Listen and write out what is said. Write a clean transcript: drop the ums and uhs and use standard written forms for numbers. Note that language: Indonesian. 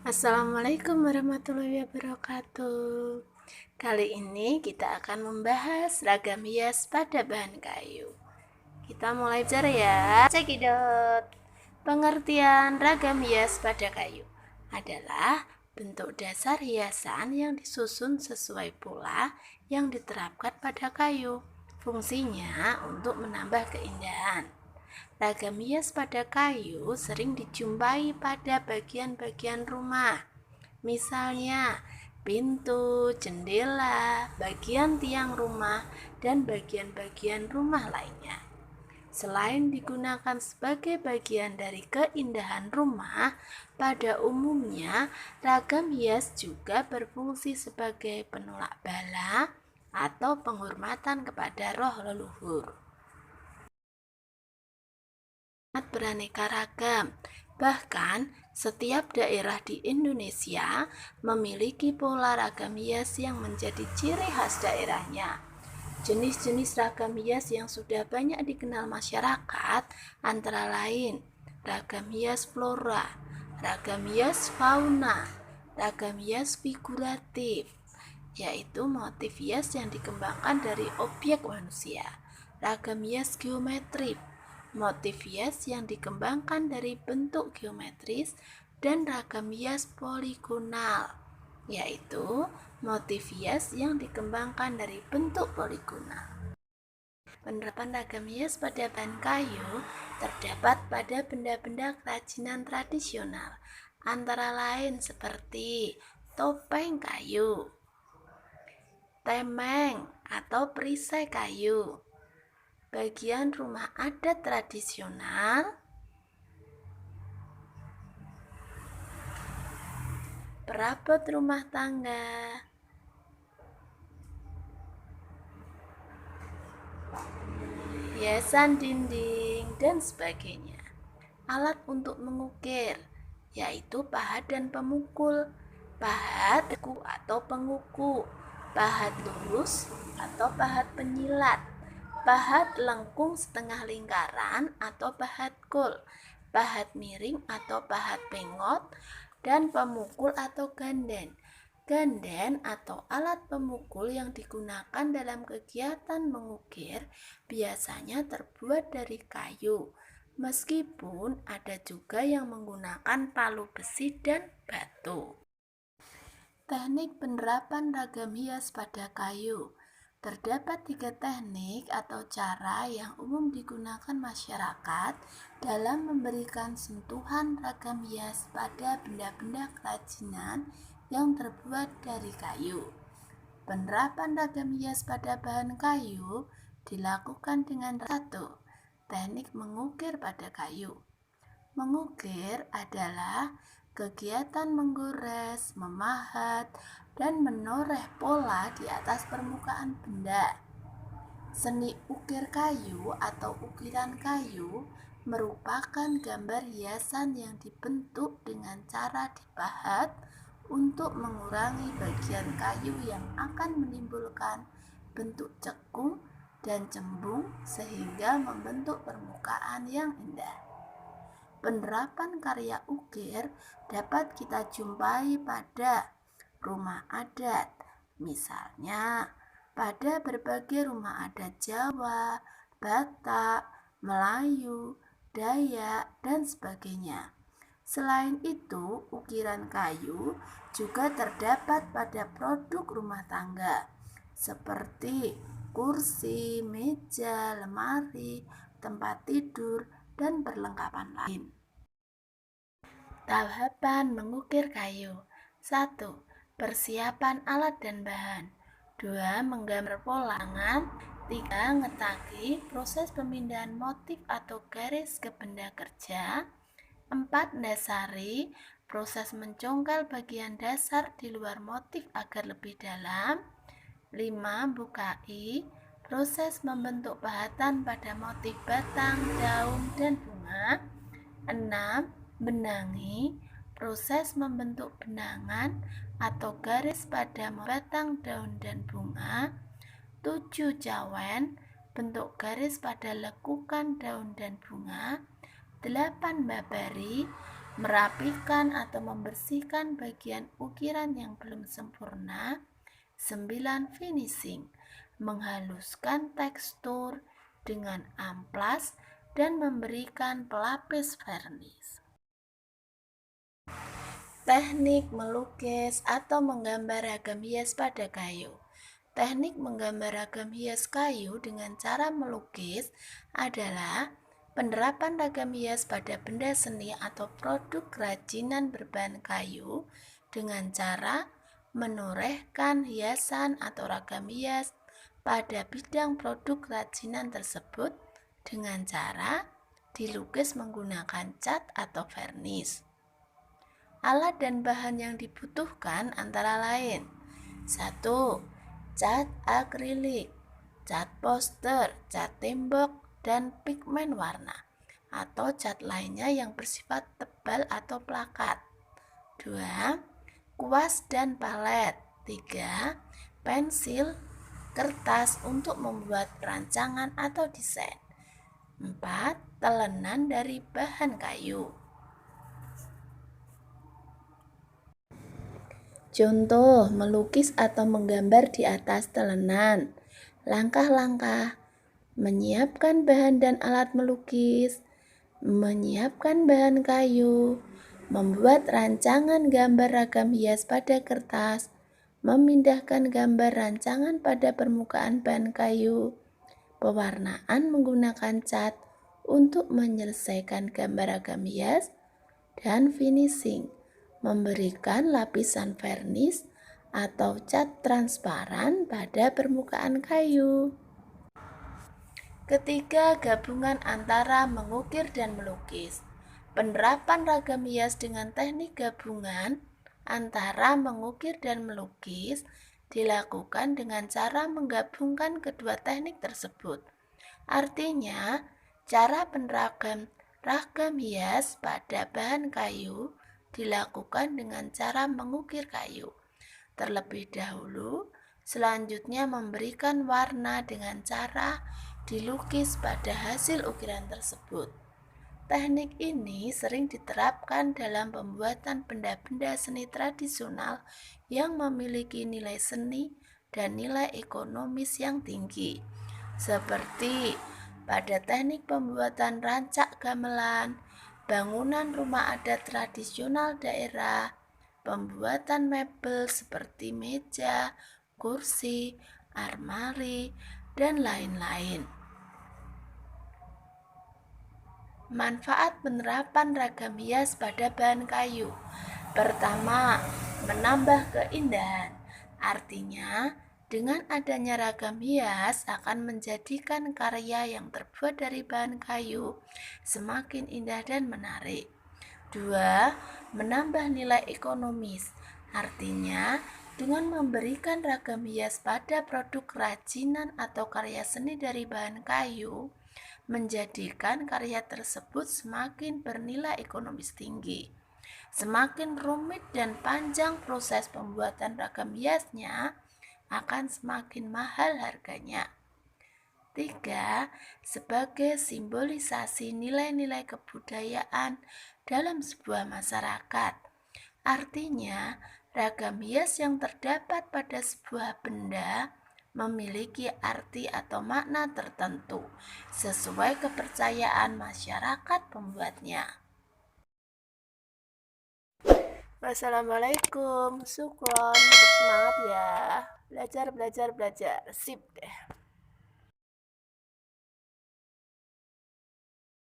Assalamualaikum warahmatullahi wabarakatuh. Kali ini kita akan membahas ragam hias pada bahan kayu. Kita mulai belajar ya. Cekidot. Pengertian ragam hias pada kayu adalah bentuk dasar hiasan yang disusun sesuai pola yang diterapkan pada kayu. Fungsinya untuk menambah keindahan. Ragam hias pada kayu sering dijumpai pada bagian-bagian rumah. Misalnya, pintu, jendela, bagian tiang rumah, dan bagian-bagian rumah lainnya. Selain digunakan sebagai bagian dari keindahan rumah, pada umumnya ragam hias juga berfungsi sebagai penolak bala atau penghormatan kepada roh leluhur. Beraneka ragam. Bahkan, setiap daerah di Indonesia memiliki pola ragam hias yang menjadi ciri khas daerahnya. Jenis-jenis ragam hias yang sudah banyak dikenal masyarakat antara lain ragam hias flora, ragam hias fauna, ragam hias figuratif, yaitu motif hias yang dikembangkan dari objek manusia, ragam hias geometrik, motif hias yang dikembangkan dari bentuk geometris, dan ragam hias poligonal, yaitu motif hias yang dikembangkan dari bentuk poligonal. Penerapan ragam hias pada bahan kayu terdapat pada benda-benda kerajinan tradisional, antara lain seperti topeng kayu, temeng atau perisai kayu, bagian rumah adat tradisional, perabot rumah tangga, hiasan dinding, dan sebagainya. Alat untuk mengukir, yaitu pahat dan pemukul, pahat atau penguku, pahat lurus atau pahat penyilat, pahat lengkung setengah lingkaran atau pahat kul, pahat miring atau pahat pengot, dan pemukul atau ganden. Ganden atau alat pemukul yang digunakan dalam kegiatan mengukir biasanya terbuat dari kayu, meskipun ada juga yang menggunakan palu besi dan batu. Teknik penerapan ragam hias pada kayu. Terdapat 3 teknik atau cara yang umum digunakan masyarakat dalam memberikan sentuhan ragam hias pada benda-benda kerajinan yang terbuat dari kayu. Penerapan ragam hias pada bahan kayu dilakukan dengan 1. Teknik mengukir pada kayu. Mengukir adalah kegiatan menggores, memahat, dan menoreh pola di atas permukaan benda. Seni ukir kayu atau ukiran kayu merupakan gambar hiasan yang dibentuk dengan cara dipahat untuk mengurangi bagian kayu yang akan menimbulkan bentuk cekung dan cembung sehingga membentuk permukaan yang indah. Penerapan karya ukir dapat kita jumpai pada rumah adat, misalnya pada berbagai rumah adat Jawa, Batak, Melayu, Dayak, dan sebagainya. Selain itu, ukiran kayu juga terdapat pada produk rumah tangga, seperti kursi, meja, lemari, tempat tidur, dan perlengkapan lain. Tahapan mengukir kayu. 1. Persiapan alat dan bahan. 2. Menggambar pola tangan. 3. Ngetaki proses pemindahan motif atau garis ke benda kerja. 4. Dasari proses mencongkel bagian dasar di luar motif agar lebih dalam. 5. Bukai proses membentuk pahatan pada motif batang, daun, dan bunga. 6. Benangi proses membentuk benangan atau garis pada batang, daun, dan bunga. 7. Cawen bentuk garis pada lekukan daun dan bunga. 8. Babari merapikan atau membersihkan bagian ukiran yang belum sempurna. 9. Finishing, menghaluskan tekstur dengan amplas dan memberikan pelapis vernis. Teknik melukis atau menggambar ragam hias pada kayu. Teknik menggambar ragam hias kayu dengan cara melukis adalah penerapan ragam hias pada benda seni atau produk kerajinan berbahan kayu dengan cara menorehkan hiasan atau ragam hias pada bidang produk kerajinan tersebut dengan cara dilukis menggunakan cat atau vernis. Alat dan bahan yang dibutuhkan antara lain: 1. Cat akrilik, cat poster, cat tembok, dan pigmen warna atau cat lainnya yang bersifat tebal atau plakat. 2. Kuas dan palet. 3. Pensil, kertas untuk membuat perancangan atau desain. 4. Telenan dari bahan kayu. Contoh, melukis atau menggambar di atas telenan. Langkah-langkah: menyiapkan bahan dan alat melukis, menyiapkan bahan kayu, membuat rancangan gambar ragam hias pada kertas, memindahkan gambar rancangan pada permukaan bahan kayu, pewarnaan menggunakan cat untuk menyelesaikan gambar ragam hias, dan finishing, memberikan lapisan vernis atau cat transparan pada permukaan kayu. Ketiga, gabungan antara mengukir dan melukis. Penerapan ragam hias dengan teknik gabungan antara mengukir dan melukis dilakukan dengan cara menggabungkan kedua teknik tersebut. Artinya, cara penerapan ragam hias pada bahan kayu dilakukan dengan cara mengukir kayu terlebih dahulu, selanjutnya memberikan warna dengan cara dilukis pada hasil ukiran tersebut. Teknik ini sering diterapkan dalam pembuatan benda-benda seni tradisional yang memiliki nilai seni dan nilai ekonomis yang tinggi, seperti pada teknik pembuatan rancak gamelan, bangunan rumah adat tradisional daerah, pembuatan mebel seperti meja, kursi, almari, dan lain-lain. Manfaat penerapan ragam hias pada bahan kayu. Pertama, menambah keindahan. Artinya, dengan adanya ragam hias akan menjadikan karya yang terbuat dari bahan kayu semakin indah dan menarik. 2. Menambah nilai ekonomis. Artinya, dengan memberikan ragam hias pada produk kerajinan atau karya seni dari bahan kayu, menjadikan karya tersebut semakin bernilai ekonomis tinggi. Semakin rumit dan panjang proses pembuatan ragam hiasnya, akan semakin mahal harganya. 3. Sebagai simbolisasi nilai-nilai kebudayaan dalam sebuah masyarakat. Artinya, ragam hias yang terdapat pada sebuah benda memiliki arti atau makna tertentu sesuai kepercayaan masyarakat pembuatnya. Wassalamualaikum, syukron, tetap semangat ya. Belajar, belajar, belajar. Sip deh.